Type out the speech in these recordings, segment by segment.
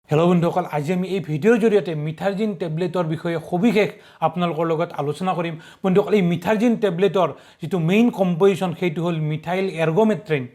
Hello' বন্ধুসকল, আজি আমি এই ভিডিঅ'ৰ জৰিয়তে মিথাৰজিন টেবলেটৰ বিষয়ে সবিশেষ আপোনালোকৰ লগত আলোচনা কৰিম। বন্ধুসকল, এই মিথাৰজিন টেবলেটৰ যিটো মেইন কম্পজিশ্যন সেইটো হ'ল মিথাইল এৰ্গোমেট্ৰিন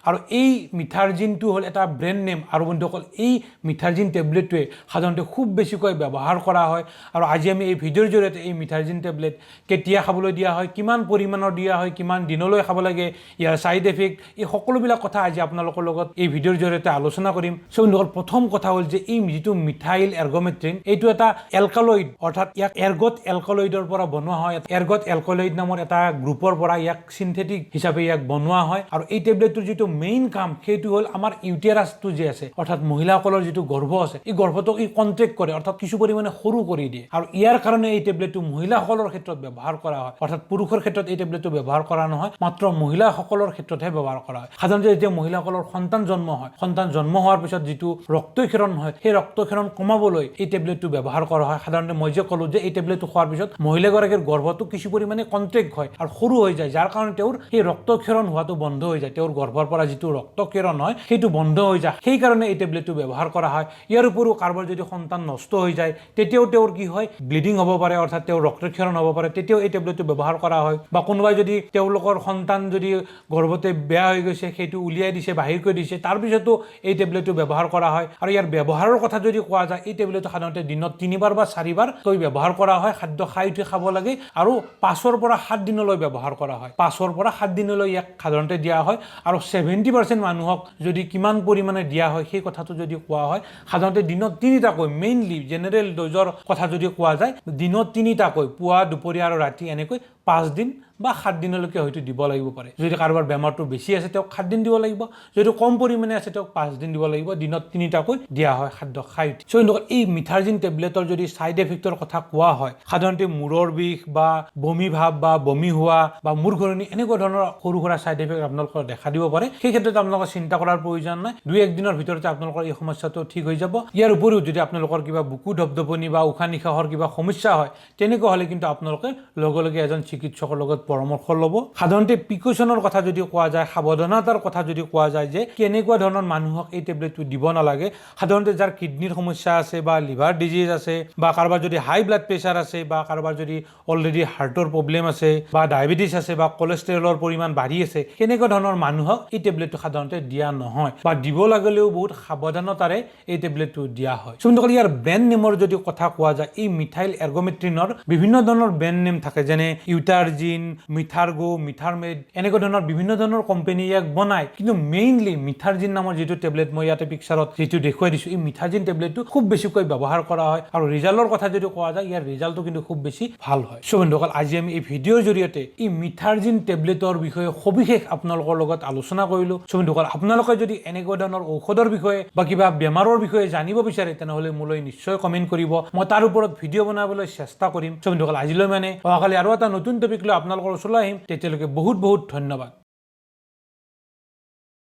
আৰু এই মিথাৰজিনটো হ'ল এটা ব্ৰেণ্ড নেম। আৰু বন্ধুসকল, এই মিথাৰজিন টেবলেটটোৱে সাধাৰণতে খুব বেছিকৈ ব্যৱহাৰ কৰা হয়। আৰু আজি আমি এই ভিডিঅ'ৰ জৰিয়তে এই মিথাৰজিন টেবলেট কেতিয়া খাবলৈ দিয়া হয়, কিমান পৰিমাণৰ দিয়া হয়, কিমান দিনলৈ খাব লাগে, ইয়াৰ ছাইড এফেক্ট, এই সকলোবিলাক কথা আজি আপোনালোকৰ লগত এই ভিডিঅ'ৰ জৰিয়তে আলোচনা কৰিম। চ' বন্ধুসকল, প্ৰথম কথা হ'ল যে এই যিটো মিথাইল এৰ্গোমেট্ৰিন এইটো এটা এলকালইড, অৰ্থাৎ ইয়াক এৰ্গট এলকালইডৰ পৰা বনোৱা হয়। এৰ্গট এলকালইড নামৰ এটা গ্ৰুপৰ পৰা ইয়াক সিনথেটিক হিচাপে ইয়াক বনোৱা হয়। আৰু এই টেবলেটটোৰ যিটো মেইন কাম সেইটো হ'ল আমাৰ ইউটেৰাছটো যে আছে, অৰ্থাৎ মহিলাসকলৰ যিটো গৰ্ভ আছে, এই গৰ্ভটোক ই কন্ট্ৰেক্ট কৰে, অৰ্থাৎ কিছু পৰিমাণে সৰু কৰি দিয়ে। আৰু ইয়াৰ কাৰণে এই টেবলেটটো মহিলাসকলৰ ক্ষেত্ৰত ব্যৱহাৰ কৰা হয়, অৰ্থাৎ পুৰুষৰ ক্ষেত্ৰত এই টেবলেটটো ব্যৱহাৰ কৰা নহয়, মাত্ৰ মহিলাসকলৰ ক্ষেত্ৰতহে ব্যৱহাৰ কৰা হয়। সাধাৰণতে যেতিয়া মহিলাসকলৰ সন্তান জন্ম হয়, সন্তান জন্ম হোৱাৰ পিছত যিটো ৰক্তক্ষৰণ হয়, সেই ৰক্তক্ষৰণ কমাবলৈ এই টেবলেটটো ব্যৱহাৰ কৰা হয়। সাধাৰণতে মই যে ক'লো যে এই টেবলেটটো খোৱাৰ পিছত মহিলাগৰাকীৰ গৰ্ভটো কিছু পৰিমাণে কন্ট্ৰেক্ট হয় আৰু সৰু হৈ যায়, যাৰ কাৰণে তেওঁৰ সেই ৰক্তক্ষৰণ হোৱাটো বন্ধ হৈ যায়, তেওঁৰ গৰ্ভৰ পৰা যিটো ৰক্তক্ষৰণ হয় সেইটো বন্ধ হৈ যায়। সেইকাৰণে এই টেবলেটটো ব্যৱহাৰ কৰা হয়। ইয়াৰ উপৰিও কাৰোবাৰ যদি সন্তান নষ্ট হৈ যায় তেতিয়াও তেওঁৰ কি হয়, ব্লিডিং হ'ব পাৰে, অৰ্থাৎ তেওঁৰ ৰক্তক্ষৰণ হ'ব পাৰে, তেতিয়াও এই টেবলেটটো ব্যৱহাৰ কৰা হয়। বা কোনোবাই যদি তেওঁলোকৰ সন্তান যদি গৰ্ভতে বেয়া হৈ গৈছে, সেইটো উলিয়াই দিছে, বাহিৰ কৰি দিছে, তাৰপিছতো এই টেবলেটটো ব্যৱহাৰ কৰা হয়। আৰু ইয়াৰ ব্যৱহাৰৰ কথা যদি কোৱা যায়, এই টেবলেটটো সাধাৰণতে দিনত 3বাৰ বা 4বাৰকৈ ব্যৱহাৰ কৰা হয়। খাদ্য খাই উঠি খাব লাগে আৰু 5ৰ পৰা 7 দিনলৈ ব্যৱহাৰ কৰা হয়। 5ৰ পৰা 7 দিনলৈ ইয়াক সাধাৰণতে দিয়া হয়। আৰু 70% মানুহক যদি কিমান পৰিমাণে দিয়া হয় সেই কথাটো যদি কোৱা হয়, সাধাৰণতে দিনত 3টাকৈ, মেইনলি জেনেৰেল ড'জৰ কথা যদি কোৱা যায়, দিনত 3টাকৈ, পুৱা, দুপৰীয়া আৰু ৰাতি, এনেকৈ 5 দিন বা 7 দিনলৈকে হয়তো দিব লাগিব পাৰে। যদি কাৰোবাৰ বেমাৰটো বেছি আছে তেওঁক 7 দিন দিব লাগিব, যদি কম পৰিমাণে আছে তেওঁক 5 দিন দিব লাগিব। দিনত 3টাকৈ দিয়া হয় খাদ্য খাই উঠি। চ' এই মিথাৰজিন টেবলেটৰ যদি ছাইড এফেক্টৰ কথা কোৱা হয়, সাধাৰণতে মূৰৰ বিষ বা বমি ভাৱ বা বমি হোৱা বা মূৰ ঘূৰণি, এনেকুৱা ধৰণৰ সৰু সুৰা ছাইড এফেক্ট আপোনালোকৰ দেখা দিব পাৰে। সেই ক্ষেত্ৰত আপোনালোকৰ চিন্তা কৰাৰ প্ৰয়োজন নাই, 2-1 দিনৰ ভিতৰতে আপোনালোকৰ এই সমস্যাটো ঠিক হৈ যাব। ইয়াৰ উপৰিও যদি আপোনালোকৰ কিবা বুকু ধপধপনি বা উশাহ নিশাহৰ কিবা সমস্যা হয়, তেনেকুৱা হ'লে কিন্তু আপোনালোকে লগে লগে এজন চিকিৎসকৰ লগত পৰামৰ্শ ল'ব। সাধাৰণতে প্ৰিকশ্যনৰ কথা যদি কোৱা যায়, সাৱধানতাৰ কথা যদি কোৱা যায় যে কেনেকুৱা ধৰণৰ মানুহক এই টেবলেটটো দিব নালাগে, সাধাৰণতে যাৰ কিডনিৰ সমস্যা আছে বা লিভাৰ ডিজিজ আছে বা কাৰোবাৰ যদি হাই ব্লাড প্ৰেছাৰ আছে বা কাৰোবাৰ যদি অলৰেডি হাৰ্টৰ প্ৰব্লেম আছে বা ডায়েবেটিছ আছে বা কলেষ্ট্ৰলৰ পৰিমাণ বাঢ়ি আছে, তেনেকুৱা ধৰণৰ মানুহক এই টেবলেটটো সাধাৰণতে দিয়া নহয়, বা দিব লাগিলেও বহুত সাৱধানতাৰে এই টেবলেটটো দিয়া হয়। বন্ধুসকল, ইয়াৰ ব্ৰেণ্ড নেমৰ যদি কথা কোৱা যায়, এই মিথাইল এৰ্গোমেট্ৰিনৰ বিভিন্ন ধৰণৰ ব্ৰেণ্ড নেম থাকে, যেনে ইউটাৰজিন, মিথাৰগো, মিথাৰমেড, এনেকুৱা ধৰণৰ বিভিন্ন ধৰণৰ কোম্পানী ইয়াক বনায়। কিন্তু মেইনলি মিথাৰজিন নামৰ যিটো টেবলেট মই ইয়াতে পিকচাৰত যিটো দেখুৱাই দিছোঁ, এই মিথাৰজিন টেবলেটটো খুব বেছিকৈ ব্যৱহাৰ কৰা হয়। আৰু ৰিজাল্টৰ কথা যদি কোৱা যায়, ইয়াৰ ৰিজাল্টটো কিন্তু খুব বেছি ভাল হয়। চ' বন্ধুসকল, আজি আমি এই ভিডিঅ'ৰ জৰিয়তে এই মিথাৰজিন টেবলেটৰ বিষয়ে সবিশেষ আপোনালোকৰ লগত আলোচনা কৰিলোঁ। চ' বন্ধুসকল, আপোনালোকে যদি এনেকুৱা ধৰণৰ ঔষধৰ বিষয়ে বা কিবা বেমাৰৰ বিষয়ে জানিব বিচাৰে, তেনেহ'লে মোলৈ নিশ্চয় কমেণ্ট কৰিব, মই তাৰ ওপৰত ভিডিঅ' বনাবলৈ চেষ্টা কৰিম। চ' বন্ধুসকল, আজিলৈ অহাকালি আৰু এটা নতুন টপিক লৈ আপোনালোকৰ ওচৰলৈ আহিম। তেতিয়ালৈকে বহুত বহুত ধন্যবাদ।